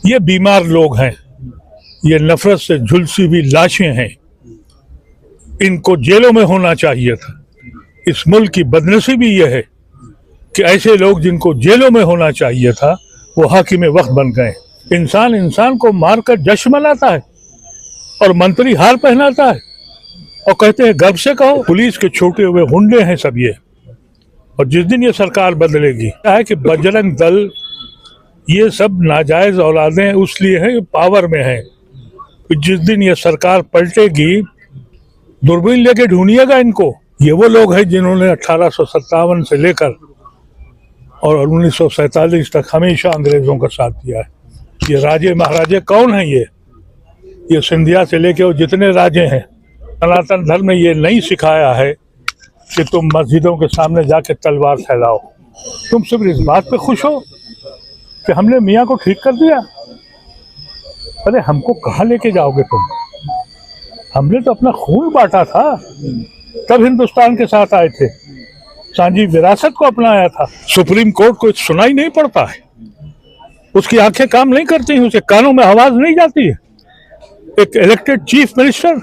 ये बीमार लोग हैं, ये नफरत से झुलसी हुई लाशें हैं। इनको जेलों में होना चाहिए था। इस मुल्क की बदनसीबी ये है कि ऐसे लोग जिनको जेलों में होना चाहिए था वो हाकिम वक्त बन गए। इंसान इंसान को मारकर जश्न मनाता है और मंत्री हार पहनाता है और कहते हैं गर्व से कहो। पुलिस के छोटे हुए गुंडे हैं सब ये। और जिस दिन ये सरकार बदलेगी है कि बजरंग दल ये सब नाजायज औलादें उसलिए हैं पावर में हैं। जिस दिन ये सरकार पलटेगी दूरबीन लेके ढूंढिएगा इनको। ये वो लोग हैं जिन्होंने 1857 से लेकर और 1947 तक हमेशा अंग्रेजों का साथ दिया है। ये राजे महाराजे कौन हैं? ये सिंधिया से लेके वो जितने राजे हैं, सनातन धर्म में ये नहीं सिखाया है कि तुम मस्जिदों के सामने जाके तलवार फैलाओ। तुम सिर्फ इस बात पे खुश हो कि हमने मियाँ को ठीक कर दिया। अरे हमको कहाँ लेके जाओगे तुम? हमने तो अपना खून बांटा था, तब हिंदुस्तान के साथ आए थे, सांझी विरासत को अपनाया था। सुप्रीम कोर्ट को सुनाई नहीं पड़ता है, उसकी आंखें काम नहीं करती हैं, उसके कानों में आवाज नहीं जाती है। एक इलेक्टेड चीफ मिनिस्टर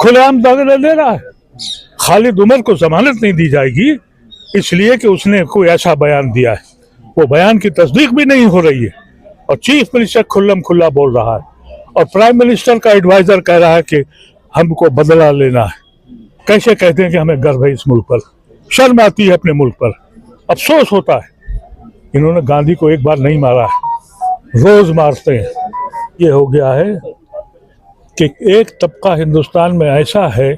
खुलेआम दावे दे रहा है। खालिद उमर को जमानत नहीं दी जाएगी इसलिए कि उसने कोई ऐसा बयान दिया है। वो बयान की तस्दीक भी नहीं हो रही है और चीफ मिनिस्टर खुल्लम खुल्ला बोल रहा है और प्राइम मिनिस्टर का एडवाइजर कह रहा है कि हमको बदला लेना है। कैसे कहते हैं कि हमें गर्व है इस मुल्क पर? शर्म आती है अपने मुल्क पर, अफसोस होता है। इन्होंने गांधी को एक बार नहीं मारा है, रोज मारते हैं। ये हो गया है कि एक तबका हिंदुस्तान में ऐसा है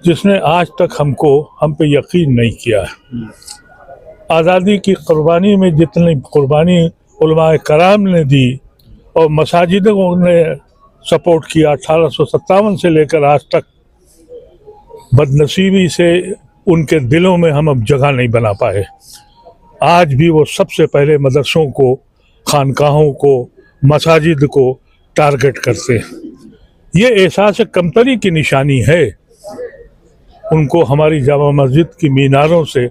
जिसने आज तक हम पे यकीन नहीं किया है। आज़ादी की कुर्बानी में जितनी कुर्बानी उलमाए कराम ने दी और मसाजिदों ने सपोर्ट किया 1857 से लेकर आज तक, बदनसीबी से उनके दिलों में हम अब जगह नहीं बना पाए। आज भी वो सबसे पहले मदरसों को, खानकाहों को, मसाजिद को टारगेट करते हैं। ये एहसास कमतरी की निशानी है। उनको हमारी जामा मस्जिद की मीनारों से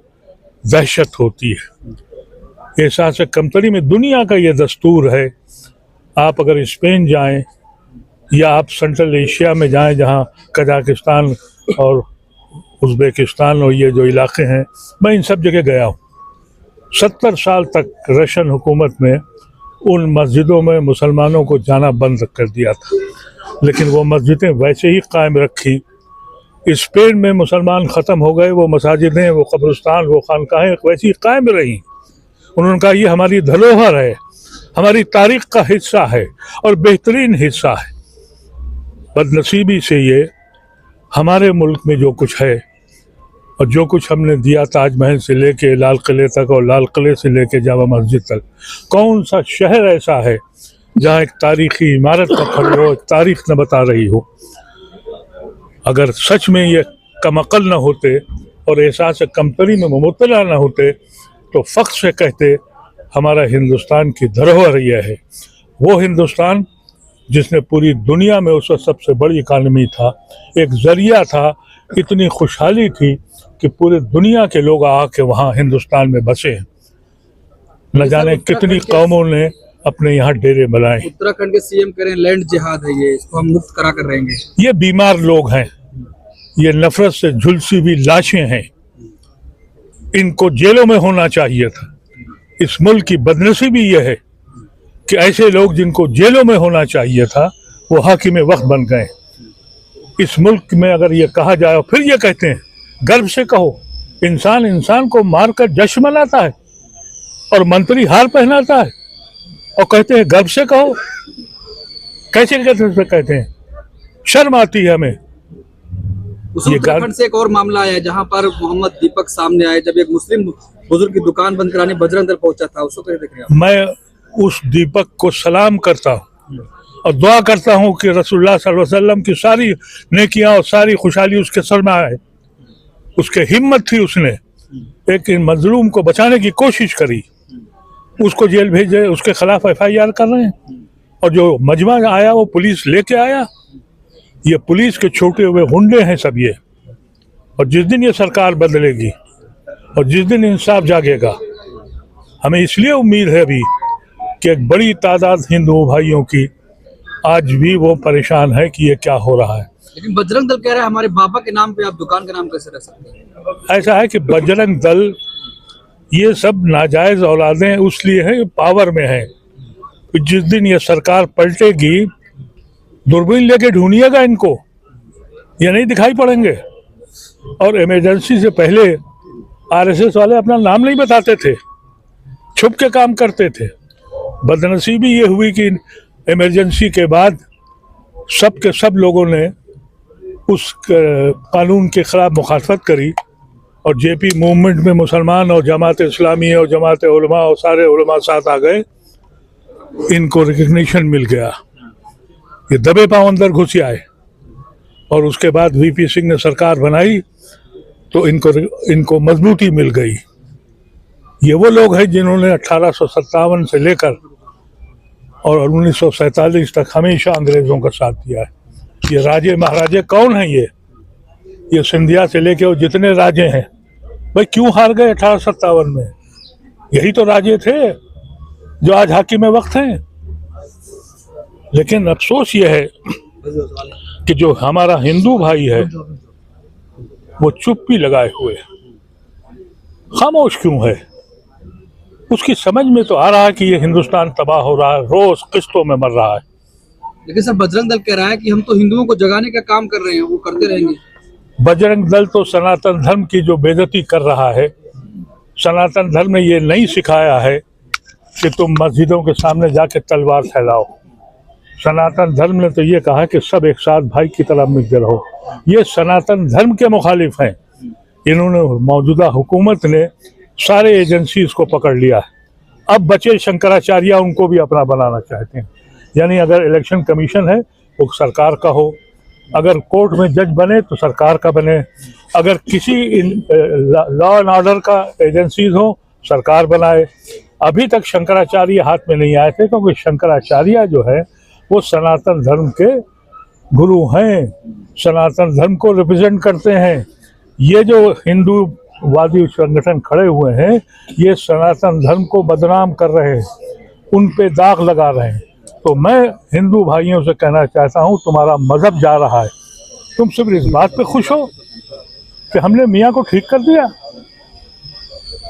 दहशत होती है। एहसास कमतरी में दुनिया का ये दस्तूर है। आप अगर स्पेन जाएं या आप सेंट्रल एशिया में जाएं जहां कजाकिस्तान और उज़्बेकिस्तान और ये जो इलाके हैं, मैं इन सब जगह गया हूँ। 70 साल तक रशियन हुकूमत ने उन मस्जिदों में मुसलमानों को जाना बंद कर दिया था, लेकिन वो मस्जिदें वैसे ही कायम रखी। स्पेन में मुसलमान ख़त्म हो गए, वो मसाजिदें, वो कब्रिस्तान, वो खानकाहें वैसी ही कायम रहीं। उन्होंने कहा ये हमारी धरोहर है, हमारी तारीख का हिस्सा है और बेहतरीन हिस्सा है। बदनसीबी से ये हमारे मुल्क में जो कुछ है और जो कुछ हमने दिया ताजमहल से लेके लाल किले तक और लाल किले से लेके जामा मस्जिद तक, कौन सा शहर ऐसा है जहाँ एक तारीखी इमारत न खड़ी हो, तारीख न बता रही हो? अगर सच में ये कमअक्ल न होते और एहसास कमतरी में मुबतला न होते तो फ़ख्र से कहते हमारा हिंदुस्तान की धरोहर यह है। वो हिंदुस्तान जिसने पूरी दुनिया में उस वक्त सबसे बड़ी इकानमी था, एक ज़रिया था, इतनी खुशहाली थी कि पूरे दुनिया के लोग आके वहाँ हिंदुस्तान में बसे। न जाने कितनी कौमों ने अपने यहाँ डेरे बनाए। उत्तराखंड के सीएम कह रहे हैं लैंड जिहाद है ये, इसको हम मुक्त करा कर रहेंगे। ये बीमार लोग हैं, ये नफरत से झुलसी हुई लाशें हैं। इनको जेलों में होना चाहिए था। इस मुल्क की बदनसीबी ये है कि ऐसे लोग जिनको जेलों में होना चाहिए था वो हाकिम वक्त बन गए। इस मुल्क में अगर ये कहा जाए, फिर ये कहते हैं गर्व से कहो, इंसान इंसान को मारकर जश्न मनाता है और मंत्री हार पहनाता है और कहते हैं गर्व से कहो। कैसे कहते हैं? शर्म आती है हमें। उत्तराखंड से एक और मामला आया जहां पर मोहम्मद दीपक सामने आए, जब एक मुस्लिम बुजुर्ग की दुकान बंद कराने बजरंग दल पहुंचा था, उसको कैसे देख रहे हैं? मैं उस दीपक को सलाम करता हूँ और दुआ करता हूँ कि रसूलुल्लाह सल्लल्लाहु अलैहि वसल्लम की सारी नेकियां और सारी खुशहाली उसके सर में आए। उसके हिम्मत थी, उसने एक मजलूम को बचाने की कोशिश करी, उसको जेल भेजे, उसके खिलाफ FIR कर रहे हैं। और जो मजमा आया वो पुलिस लेके आया। ये पुलिस के छोटे हुए गुंडे हैं सब ये। और जिस दिन ये सरकार बदलेगी और जिस दिन इंसाफ जागेगा, हमें इसलिए उम्मीद है अभी कि एक बड़ी तादाद हिंदू भाइयों की आज भी वो परेशान है कि ये क्या हो रहा है। लेकिन बजरंग दल कह रहा है हमारे बाबा के नाम पे आप दुकान का नाम कैसे रख सकते हैं? ऐसा है कि बजरंग दल ये सब नाजायज औलादें उसलिए हैं पावर में हैं। जिस दिन ये सरकार पलटेगी दूरबीन लेके ढूंढिएगा इनको, ये नहीं दिखाई पड़ेंगे। और इमरजेंसी से पहले आरएसएस वाले अपना नाम नहीं बताते थे, छुप के काम करते थे। बदनसीबी ये हुई कि इमरजेंसी के बाद सब के सब लोगों ने उस कानून के खिलाफ मुखालफत करी और जेपी मूवमेंट में मुसलमान और जमात इस्लामी और जमात उलमा और सारे उलमा साथ आ गए, इनको रिकग्निशन मिल गया। ये दबे पांव अंदर घुस आए और उसके बाद वीपी सिंह ने सरकार बनाई तो इनको मजबूती मिल गई। ये वो लोग हैं जिन्होंने 1857 से लेकर और 1947 तक हमेशा अंग्रेजों का साथ दिया है। ये राजे महाराजे कौन हैं? ये सिंधिया से लेके और जितने राजे हैं, भाई क्यों हार गए 1857 में? यही तो राजे थे जो आज हाकिम वक्त हैं। लेकिन अफसोस ये है कि जो हमारा हिंदू भाई है वो चुप्पी लगाए हुए खामोश क्यों है? उसकी समझ में तो आ रहा है कि ये हिंदुस्तान तबाह हो रहा है, रोज किस्तों में मर रहा है। लेकिन सर बजरंग दल कह रहा है कि हम तो हिंदुओं को जगाने का काम कर रहे हैं, वो करते रहेंगे। बजरंग दल तो सनातन धर्म की जो बेइज्जती कर रहा है। सनातन धर्म ने ये नहीं सिखाया है कि तुम मस्जिदों के सामने जाके तलवार फैलाओ। सनातन धर्म ने तो ये कहा कि सब एक साथ भाई की तरह मिलकर रहो। ये सनातन धर्म के मुखालिफ हैं। इन्होंने मौजूदा हुकूमत ने सारे एजेंसीज को पकड़ लिया है। अब बचे शंकराचार्य, उनको भी अपना बनाना चाहते हैं। यानी अगर इलेक्शन कमीशन है वो सरकार का हो, अगर कोर्ट में जज बने तो सरकार का बने, अगर किसी लॉ एंड ऑर्डर का एजेंसीज हो सरकार बनाए। अभी तक शंकराचार्य हाथ में नहीं आए थे क्योंकि शंकराचार्य जो है वो सनातन धर्म के गुरु हैं, सनातन धर्म को रिप्रेजेंट करते हैं। ये जो हिंदूवादी संगठन खड़े हुए हैं ये सनातन धर्म को बदनाम कर रहे हैं, उन पे दाग लगा रहे हैं। तो मैं हिंदू भाइयों से कहना चाहता हूँ तुम्हारा मजहब जा रहा है, तुम सिर्फ इस बात पे खुश हो कि हमने मियाँ को ठीक कर दिया।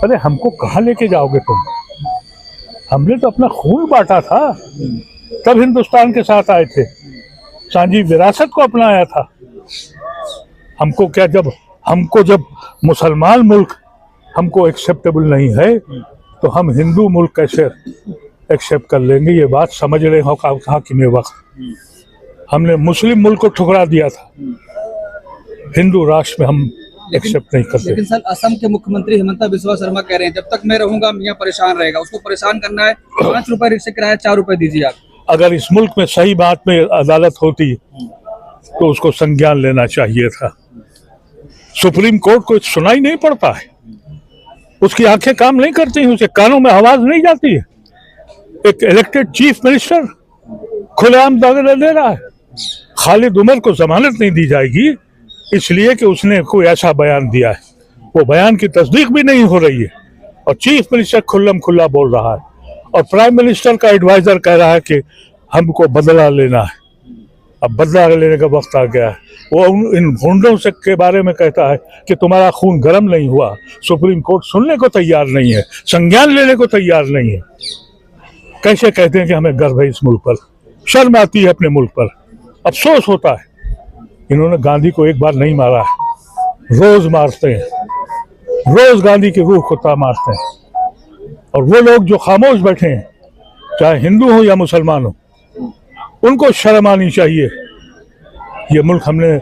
अरे हमको कहाँ लेके जाओगे तुम? हमने तो अपना खून बांटा था, तब हिंदुस्तान के साथ आए थे, सांझी विरासत को अपनाया था। हमको क्या जब मुसलमान मुल्क हमको एक्सेप्टेबल नहीं है तो हम हिंदू मुल्क कैसे एक्सेप्ट कर लेंगे? ये बात समझ रहे हो हाकिम वक्त। हमने मुस्लिम मुल्क को ठुकरा दिया था, हिंदू राष्ट्र में हम एक्सेप्ट नहीं करते। लेकिन सर असम के मुख्यमंत्री हिमंता बिस्वा शर्मा कह रहे हैं जब तक मैं रहूंगा मियाँ परेशान रहेगा, उसको परेशान करना है। 5 रुपए रिक्शे किराया 4 रुपए दीजिए आप। अगर इस मुल्क में सही बात में अदालत होती तो उसको संज्ञान लेना चाहिए था। सुप्रीम कोर्ट को सुनाई नहीं पड़ता है, उसकी आंखें काम नहीं करती हैं, उसके कानों में आवाज नहीं जाती है। एक इलेक्टेड चीफ मिनिस्टर खुलेआम दावे दे रहा है। खालिद उमर को जमानत नहीं दी जाएगी इसलिए कि उसने कोई ऐसा बयान दिया है, वो बयान की तस्दीक भी नहीं हो रही है और चीफ मिनिस्टर खुल्लम खुल्ला बोल रहा है और प्राइम मिनिस्टर का एडवाइजर कह रहा है कि हमको बदला लेना है। अब बदला लेने का वक्त आ गया है। वो इन गुंडों से के बारे में कहता है कि तुम्हारा खून गर्म नहीं हुआ। सुप्रीम कोर्ट सुनने को तैयार नहीं है, संज्ञान लेने को तैयार नहीं है। कैसे कहते हैं कि हमें गर्व है इस मुल्क पर? शर्म आती है अपने मुल्क पर, अफसोस होता है। इन्होंने गांधी को एक बार नहीं मारा है, रोज मारते हैं, रोज गांधी की रूह को मारते हैं। और वो लोग जो खामोश बैठे हैं, चाहे हिंदू हो या मुसलमान हो, उनको शर्म आनी चाहिए। ये मुल्क हमने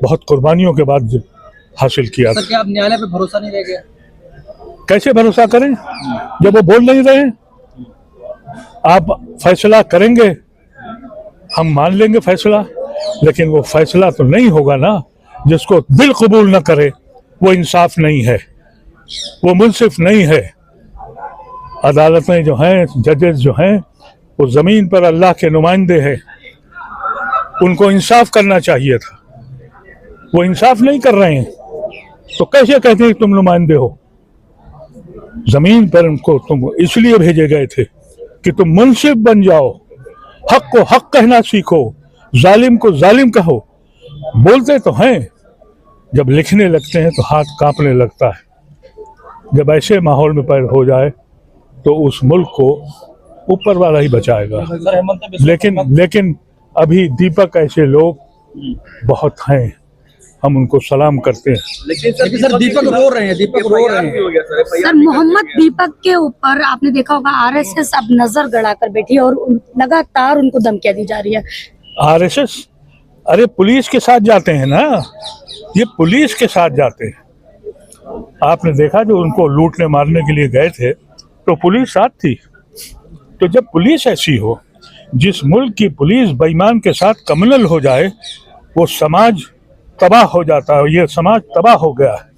बहुत कुर्बानियों के बाद हासिल किया। सर क्या आप न्यायालय पे भरोसा नहीं रह गया? कैसे भरोसा करें जब वो बोल नहीं रहे? आप फैसला करेंगे, हम मान लेंगे फैसला, लेकिन वो फैसला तो नहीं होगा ना। जिसको दिल कबूल न करे वो इंसाफ नहीं है, वो मुंसिफ नहीं है। अदालतें जो हैं, जजेस जो हैं, वो ज़मीन पर अल्लाह के नुमाइंदे हैं, उनको इंसाफ करना चाहिए था। वो इंसाफ नहीं कर रहे हैं तो कैसे कहते हैं तुम नुमाइंदे हो? ज़मीन पर उनको तुम इसलिए भेजे गए थे कि तुम मुंसिफ बन जाओ, हक को हक कहना सीखो, जालिम को जालिम कहो। बोलते तो हैं, जब लिखने लगते हैं तो हाथ कांपने लगता है। जब ऐसे माहौल में पैदा हो जाए तो उस मुल्क को ऊपर वाला ही बचाएगा। लेकिन अभी दीपक ऐसे लोग बहुत हैं, हम उनको सलाम करते हैं। लेकिन सर दीपक रो रहे हैं, दीपक रो रहे हैं। सर मोहम्मद दीपक के ऊपर आपने देखा होगा आरएसएस अब नजर गड़ाकर बैठी है और लगातार उनको धमकियां दी जा रही है। आरएसएस, अरे पुलिस के साथ जाते हैं ना, ये पुलिस के साथ जाते हैं। आपने देखा जो उनको लूटने मारने के लिए गए थे तो पुलिस साथ थी। तो जब पुलिस ऐसी हो, जिस मुल्क की पुलिस बेईमान के साथ कम्युनल हो जाए, वो समाज तबाह हो जाता है। ये समाज तबाह हो गया है।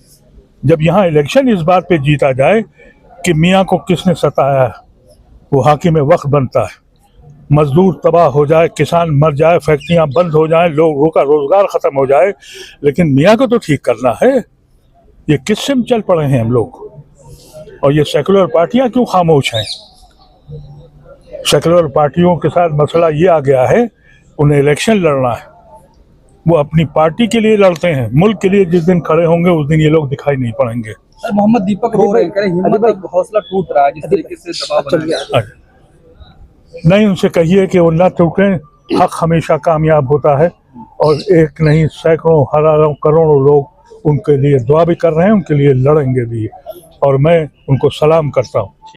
जब यहाँ इलेक्शन इस बात पे जीता जाए कि मियाँ को किसने सताया है, वो हाकिम वक्त बनता है। मजदूर तबाह हो जाए, किसान मर जाए, फैक्ट्रियाँ बंद हो जाए, लोगों का रोजगार खत्म हो जाए, लेकिन मियाँ को तो ठीक करना है। ये किससे में चल पड़े हैं हम लोग? और ये सेकुलर पार्टियां क्यों खामोश हैं? सेकुलर पार्टियों के साथ मसला ये आ गया है, उन्हें इलेक्शन लड़ना है, वो अपनी पार्टी के लिए लड़ते हैं। मुल्क के लिए जिस दिन खड़े होंगे उस दिन ये लोग दिखाई नहीं पड़ेंगे। सर मोहम्मद दीपक रो रहे हैं, कह रहे हैं हिम्मत और हौसला टूट रहा है जिस तरीके से दबाव बना गया। नहीं, उनसे कहिए कि वो न टूटें, हक हमेशा कामयाब होता है। और एक नहीं सैकड़ों हजारों करोड़ों लोग उनके लिए दुआ भी कर रहे हैं, उनके लिए लड़ेंगे भी। और मैं उनको सलाम करता हूँ।